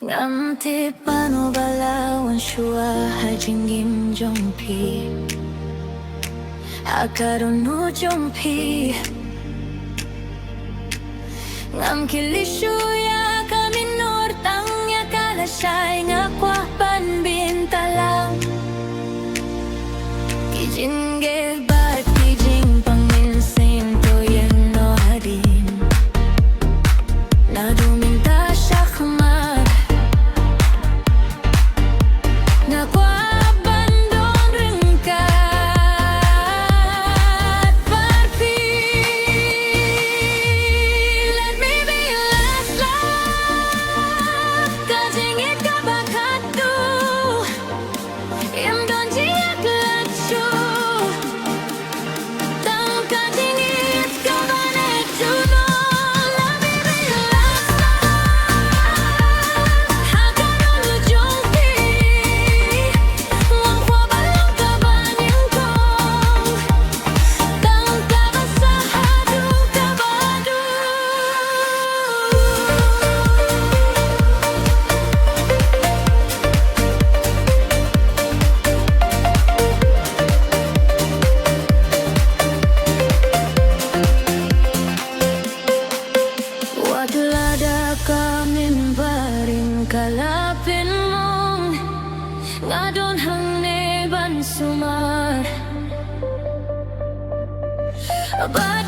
Ngam ti pano balawan shua hajingim jompi Akarunu jompi Ngam kilishuya kami nortangnya kalasay nga kwapan bintalang Kijinge bat kijing pangminsin to yan no hadim Na duminta siya kamad Na kwabandon rin ka at parpi Let me be your last love Kajingit ka bakatu Im don jiak lachu Tang kajingit ka banetu no Let me be your last love Hakarunu jongki Wang kwa balong ka banyang kong Tang kabasahadu kabadu Waglada kamin baring kalapin mong Ngadon hang neban sumar But